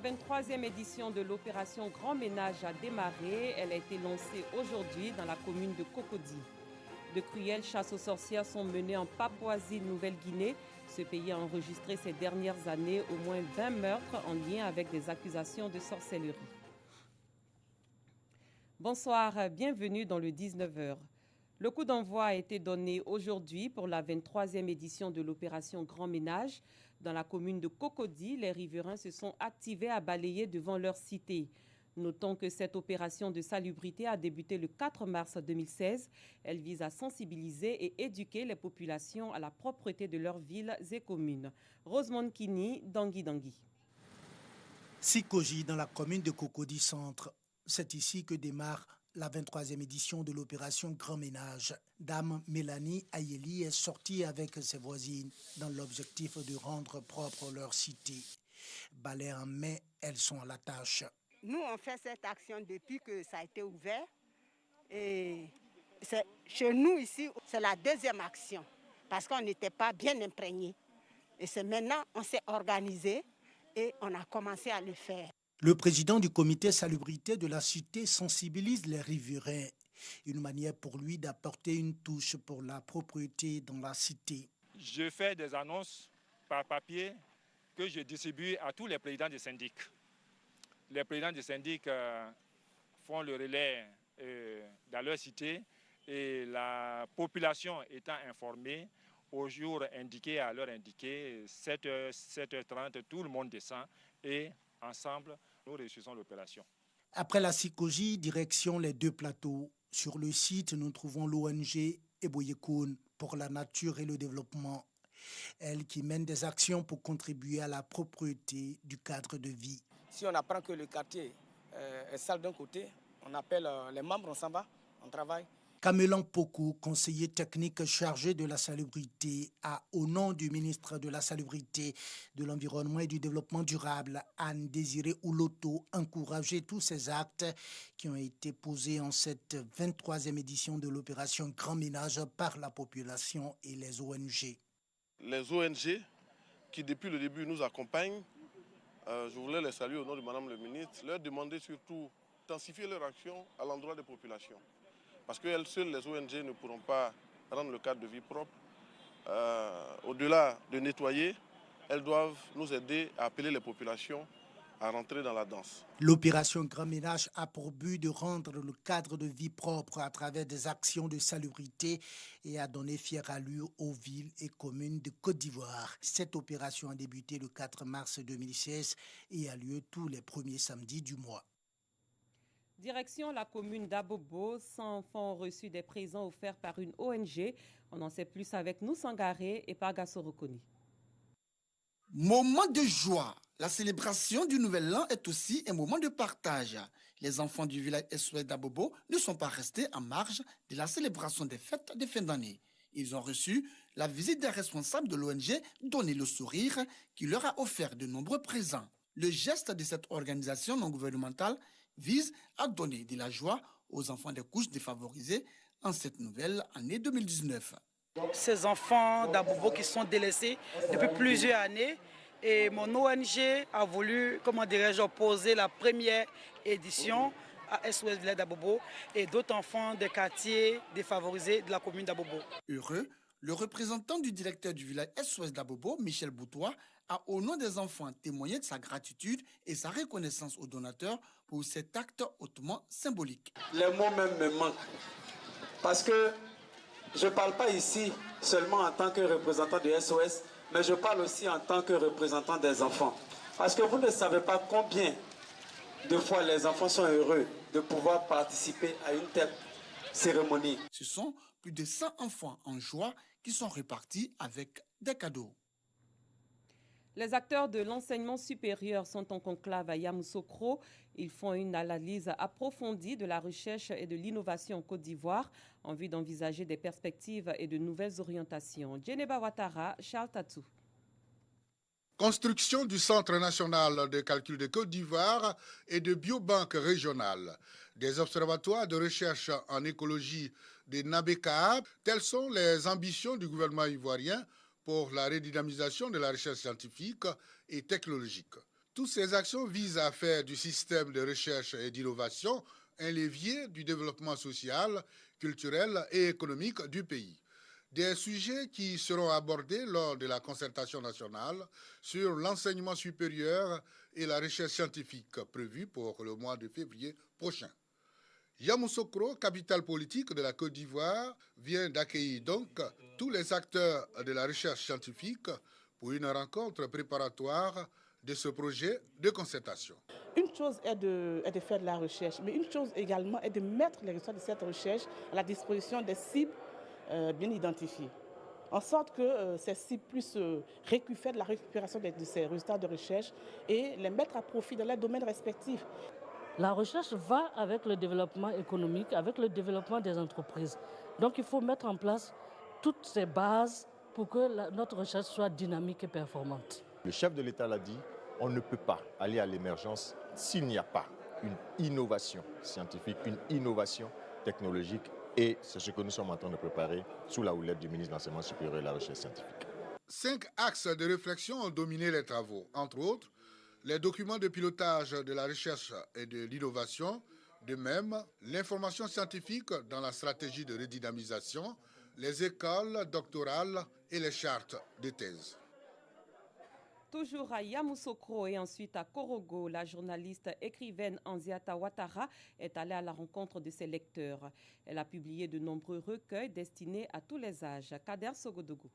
23e édition de l'opération Grand Ménage a démarré. Elle a été lancée aujourd'hui dans la commune de Cocody. De cruelles chasses aux sorcières sont menées en Papouasie-Nouvelle-Guinée. Ce pays a enregistré ces dernières années au moins 20 meurtres en lien avec des accusations de sorcellerie. Bonsoir, bienvenue dans le 19h. Le coup d'envoi a été donné aujourd'hui pour la 23e édition de l'opération Grand Ménage. Dans la commune de Cocody, les riverains se sont activés à balayer devant leur cité. Notons que cette opération de salubrité a débuté le 4 mars 2016. Elle vise à sensibiliser et éduquer les populations à la propreté de leurs villes et communes. Rosemond Kini, Dangui Dangui. Sikoji, dans la commune de Cocody Centre. C'est ici que démarre la 23e édition de l'opération Grand Ménage. Dame Mélanie Ayeli est sortie avec ses voisines dans l'objectif de rendre propre leur cité. Balai en main, elles sont à la tâche. Nous, on fait cette action depuis que ça a été ouvert. Et chez nous ici, c'est la deuxième action parce qu'on n'était pas bien imprégnés. Et c'est maintenant on s'est organisé et on a commencé à le faire. Le président du comité salubrité de la cité sensibilise les riverains. Une manière pour lui d'apporter une touche pour la propriété dans la cité. Je fais des annonces par papier que je distribue à tous les présidents des syndics. Les présidents des syndics font le relais dans leur cité et la population étant informée au jour indiqué, à l'heure indiquée, 7h, 7h30, tout le monde descend et ensemble, nous réussissons l'opération. Après la Sikoji, direction les deux plateaux. Sur le site, nous trouvons l'ONG Eboyekoun pour la nature et le développement. Elle qui mène des actions pour contribuer à la propreté du cadre de vie. Si on apprend que le quartier est sale d'un côté, on appelle les membres, on s'en va, on travaille. Camelan Pokou, conseiller technique chargé de la salubrité, a, au nom du ministre de la Salubrité, de l'Environnement et du Développement durable, Anne-Désirée Ouloto, encouragé tous ces actes qui ont été posés en cette 23e édition de l'opération Grand Ménage par la population et les ONG. Les ONG qui, depuis le début, nous accompagnent, je voulais les saluer au nom de Madame le ministre, leur demander surtout d'intensifier leur action à l'endroit des populations. Parce qu'elles seules, les ONG, ne pourront pas rendre le cadre de vie propre. Au-delà de nettoyer, elles doivent nous aider à appeler les populations à rentrer dans la danse. L'opération Grand Ménage a pour but de rendre le cadre de vie propre à travers des actions de salubrité et à donner fière allure aux villes et communes de Côte d'Ivoire. Cette opération a débuté le 4 mars 2016 et a lieu tous les premiers samedis du mois. Direction la commune d'Abobo, 100 enfants ont reçu des présents offerts par une ONG. On en sait plus avec nous, Sangaré et Pagasso Rokoni. Moment de joie. La célébration du Nouvel An est aussi un moment de partage. Les enfants du village SOS d'Abobo ne sont pas restés en marge de la célébration des fêtes de fin d'année. Ils ont reçu la visite des responsables de l'ONG Donner le sourire qui leur a offert de nombreux présents. Le geste de cette organisation non gouvernementale vise à donner de la joie aux enfants des couches défavorisées en cette nouvelle année 2019. Ces enfants d'Abobo qui sont délaissés depuis plusieurs années et mon ONG a voulu, poser la première édition à SOS Village d'Abobo et d'autres enfants des quartiers défavorisés de la commune d'Abobo. Heureux, le représentant du directeur du village SOS d'Abobo, Michel Boutois, a au nom des enfants témoigné de sa gratitude et sa reconnaissance aux donateurs pour cet acte hautement symbolique. Les mots même me manquent parce que je ne parle pas ici seulement en tant que représentant de SOS, mais je parle aussi en tant que représentant des enfants. Parce que vous ne savez pas combien de fois les enfants sont heureux de pouvoir participer à une telle cérémonie. Ce sont plus de 100 enfants en joie qui sont répartis avec des cadeaux. Les acteurs de l'enseignement supérieur sont en conclave à Yamoussoukro. Ils font une analyse approfondie de la recherche et de l'innovation en Côte d'Ivoire en vue d'envisager des perspectives et de nouvelles orientations. Djeneba Ouattara, Charles Tatou. Construction du Centre national de calcul de Côte d'Ivoire et de biobanques régionales. Des observatoires de recherche en écologie des NABECA, telles sont les ambitions du gouvernement ivoirien pour la redynamisation de la recherche scientifique et technologique. Toutes ces actions visent à faire du système de recherche et d'innovation un levier du développement social, culturel et économique du pays. Des sujets qui seront abordés lors de la concertation nationale sur l'enseignement supérieur et la recherche scientifique prévue pour le mois de février prochain. Yamoussoukro, capitale politique de la Côte d'Ivoire, vient d'accueillir donc tous les acteurs de la recherche scientifique pour une rencontre préparatoire de ce projet de concertation. Une chose est de faire de la recherche, mais une chose également est de mettre les résultats de cette recherche à la disposition des cibles bien identifiées, en sorte que ces cibles puissent faire de la récupération de ces résultats de recherche et les mettre à profit dans leurs domaines respectifs. La recherche va avec le développement économique, avec le développement des entreprises. Donc il faut mettre en place toutes ces bases pour que notre recherche soit dynamique et performante. Le chef de l'État l'a dit, on ne peut pas aller à l'émergence s'il n'y a pas une innovation scientifique, une innovation technologique. Et c'est ce que nous sommes en train de préparer sous la houlette du ministre de l'Enseignement supérieur et de la Recherche scientifique. 5 axes de réflexion ont dominé les travaux. Entre autres, les documents de pilotage de la recherche et de l'innovation, de même l'information scientifique dans la stratégie de redynamisation, les écoles doctorales et les chartes de thèse. Toujours à Yamoussoukro et ensuite à Korogo, la journaliste écrivaine Anziata Ouattara est allée à la rencontre de ses lecteurs. Elle a publié de nombreux recueils destinés à tous les âges. Kader Sogodougou.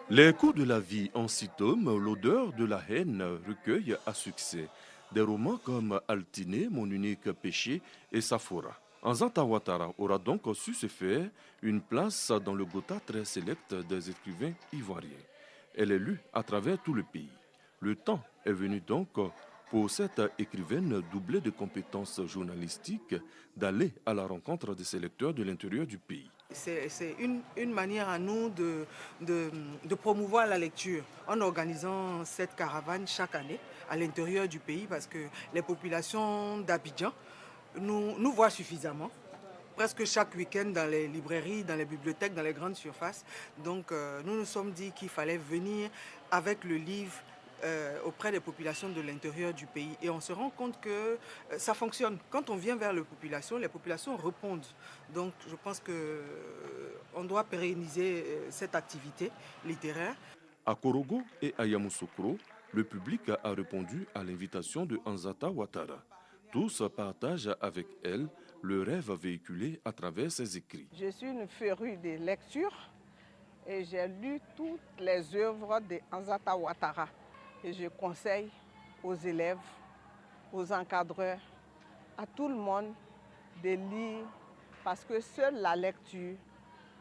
Les coups de la vie en 6 tomes, l'odeur de la haine, recueil à succès. Des romans comme Altiné, Mon unique péché et Safora. Anziata Ouattara aura donc su se faire une place dans le quota très sélect des écrivains ivoiriens. Elle est lue à travers tout le pays. Le temps est venu donc pour cette écrivaine doublée de compétences journalistiques d'aller à la rencontre de ses lecteurs de l'intérieur du pays. C'est une manière à nous de promouvoir la lecture en organisant cette caravane chaque année à l'intérieur du pays parce que les populations d'Abidjan nous voient suffisamment. Presque chaque week-end dans les librairies, dans les bibliothèques, dans les grandes surfaces. Donc nous nous sommes dit qu'il fallait venir avec le livre auprès des populations de l'intérieur du pays. Et on se rend compte que ça fonctionne. Quand on vient vers les populations répondent. Donc je pense qu'on doit pérenniser cette activité littéraire. À Korogo et à Yamoussoukro, le public a répondu à l'invitation de Anziata Ouattara. Tous partagent avec elle le rêve véhiculé à travers ses écrits. Je suis une férue de lecture et j'ai lu toutes les œuvres de Anziata Ouattara. Et je conseille aux élèves, aux encadreurs, à tout le monde de lire parce que seule la lecture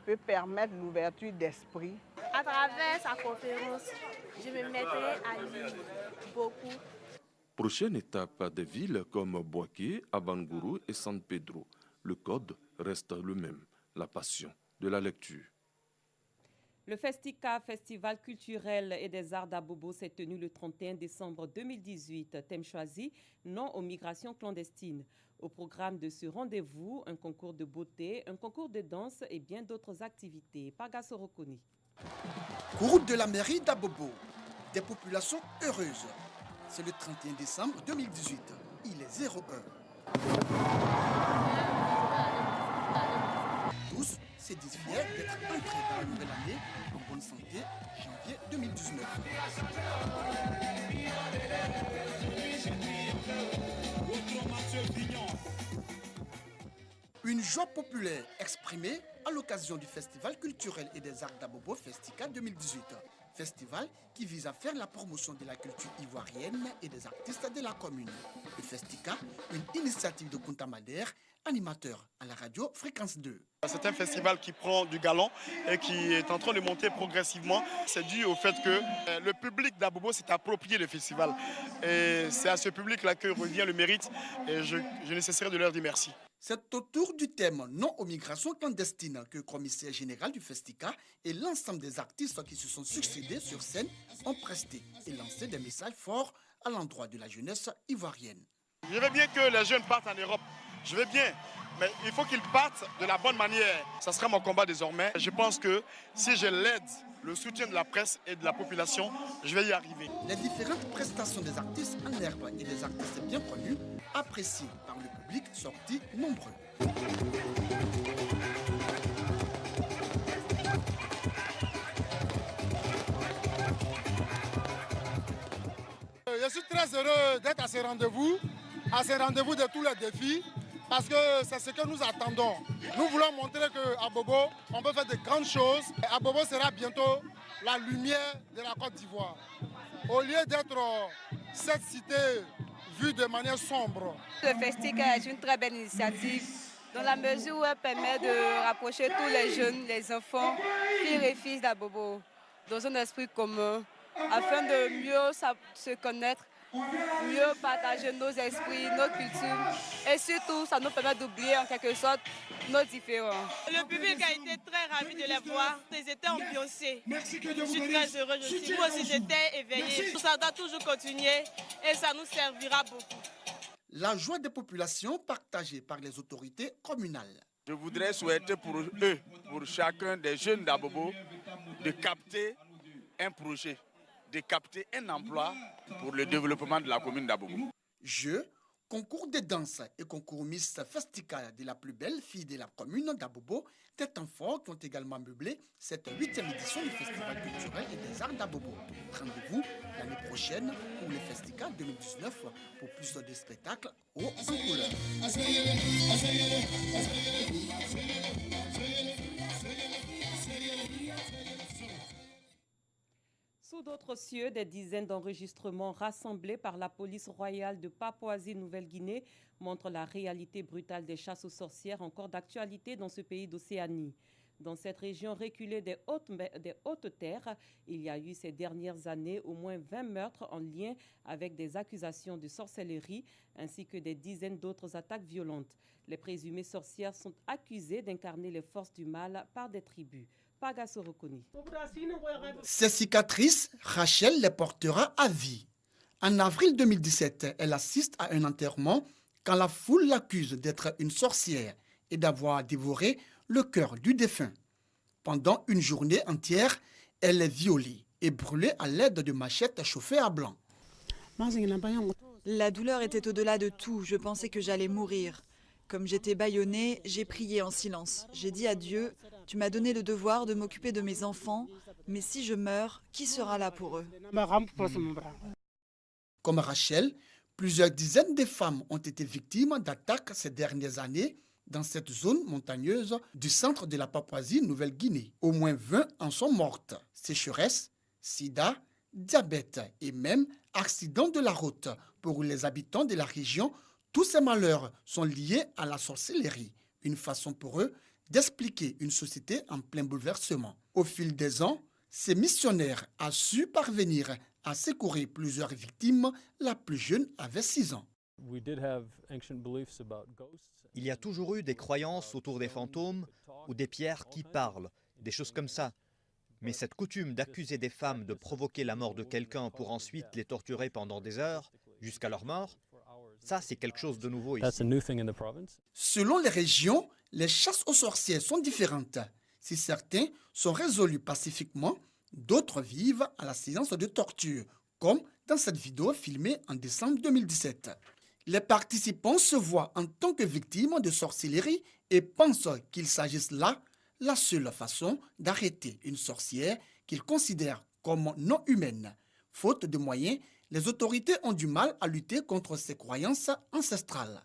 peut permettre l'ouverture d'esprit. À travers sa conférence, je me mettrai à lire beaucoup. Prochaine étape des villes comme Boaké, Abangourou et San Pedro. Le code reste le même, la passion de la lecture. Le Festica, Festival culturel et des arts d'Abobo, s'est tenu le 31 décembre 2018. Thème choisi, non aux migrations clandestines. Au programme de ce rendez-vous, un concours de beauté, un concours de danse et bien d'autres activités. Pagaso Rokoni. Route de la mairie d'Abobo. Des populations heureuses. C'est le 31 décembre 2018. Il est 01. Tous se disent fiers d'être entrés dans la nouvelle année en bonne santé, janvier 2019. Une joie populaire exprimée à l'occasion du Festival culturel et des arts d'Abobo Festica 2018. Festival qui vise à faire la promotion de la culture ivoirienne et des artistes de la commune. Le Festica, une initiative de Kunta Mader, animateur à la radio Fréquence 2. C'est un festival qui prend du galon et qui est en train de monter progressivement. C'est dû au fait que le public d'Abobo s'est approprié le festival. Et c'est à ce public-là que revient le mérite et je ne cesserai de leur dire merci. C'est autour du thème non aux migrations clandestines que le commissaire général du Festica et l'ensemble des artistes qui se sont succédés sur scène ont presté et lancé des messages forts à l'endroit de la jeunesse ivoirienne. Je veux bien que les jeunes partent en Europe je veux bien, mais il faut qu'ils partent de la bonne manière. Ça sera mon combat désormais. Je pense que si je l'aide, le soutien de la presse et de la population, je vais y arriver. Les différentes prestations des artistes en herbe et des artistes bien connus, appréciés par le public, sortis nombreux. Je suis très heureux d'être à ce rendez-vous de tous les défis, parce que c'est ce que nous attendons. Nous voulons montrer qu'à Bobo, on peut faire de grandes choses. À Bobo sera bientôt la lumière de la Côte d'Ivoire. Au lieu d'être cette cité vue de manière sombre. Le festival est une très belle initiative, dans la mesure où elle permet de rapprocher tous les jeunes, les enfants, filles et fils d'Abobo, dans un esprit commun, afin de mieux se connaître, mieux partager nos esprits, nos cultures, et surtout ça nous permet d'oublier en quelque sorte nos différends. Le public a été très ravi de les voir, ils étaient ambiancés. Je suis très heureuse aussi, moi aussi j'étais éveillée. Ça doit toujours continuer et ça nous servira beaucoup. La joie des populations partagée par les autorités communales. Je voudrais souhaiter pour eux, pour chacun des jeunes d'Abobo, de capter un projet, de capter un emploi pour le développement de la commune d'Abobo. Jeux, concours de danse et concours Miss Festica de la plus belle fille de la commune d'Abobo, des temps forts qui ont également meublé cette 8e édition du Festival culturel et des arts d'Abobo. Rendez-vous l'année prochaine pour le Festival 2019 pour plus de spectacles haut en couleur. Sous d'autres cieux, des dizaines d'enregistrements rassemblés par la police royale de Papouasie-Nouvelle-Guinée montrent la réalité brutale des chasses aux sorcières encore d'actualité dans ce pays d'Océanie. Dans cette région reculée des hautes terres, il y a eu ces dernières années au moins 20 meurtres en lien avec des accusations de sorcellerie ainsi que des dizaines d'autres attaques violentes. Les présumées sorcières sont accusées d'incarner les forces du mal par des tribus. Ces cicatrices, Rachel les portera à vie. En avril 2017, elle assiste à un enterrement quand la foule l'accuse d'être une sorcière et d'avoir dévoré le cœur du défunt. Pendant une journée entière, elle est violée et brûlée à l'aide de machettes chauffées à blanc. La douleur était au-delà de tout. Je pensais que j'allais mourir. Comme j'étais bâillonnée, j'ai prié en silence. J'ai dit à Dieu, tu m'as donné le devoir de m'occuper de mes enfants, mais si je meurs, qui sera là pour eux? Comme Rachel, plusieurs dizaines de femmes ont été victimes d'attaques ces dernières années dans cette zone montagneuse du centre de la Papouasie-Nouvelle-Guinée. Au moins 20 en sont mortes. Sécheresse, sida, diabète et même accident de la route. Pour les habitants de la région, tous ces malheurs sont liés à la sorcellerie, une façon pour eux d'expliquer une société en plein bouleversement. Au fil des ans, ces missionnaires ont su parvenir à secourir plusieurs victimes. La plus jeune avait 6 ans. Il y a toujours eu des croyances autour des fantômes ou des pierres qui parlent, des choses comme ça. Mais cette coutume d'accuser des femmes de provoquer la mort de quelqu'un pour ensuite les torturer pendant des heures, jusqu'à leur mort, ça c'est quelque chose de nouveau ici. Selon les régions, les chasses aux sorcières sont différentes. Si certains sont résolus pacifiquement, d'autres vivent à la séance de torture, comme dans cette vidéo filmée en décembre 2017. Les participants se voient en tant que victimes de sorcellerie et pensent qu'il s'agisse là la seule façon d'arrêter une sorcière qu'ils considèrent comme non humaine. Faute de moyens, les autorités ont du mal à lutter contre ces croyances ancestrales.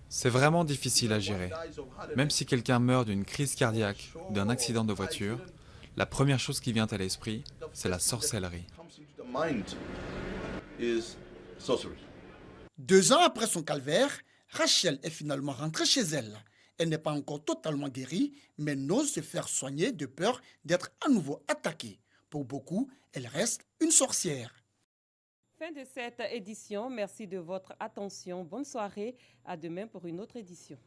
C'est vraiment difficile à gérer. Même si quelqu'un meurt d'une crise cardiaque ou d'un accident de voiture, la première chose qui vient à l'esprit, c'est la sorcellerie. 2 ans après son calvaire, Rachel est finalement rentrée chez elle. Elle n'est pas encore totalement guérie, mais n'ose se faire soigner de peur d'être à nouveau attaquée. Pour beaucoup, elle reste une sorcière. Fin de cette édition. Merci de votre attention. Bonne soirée. À demain pour une autre édition.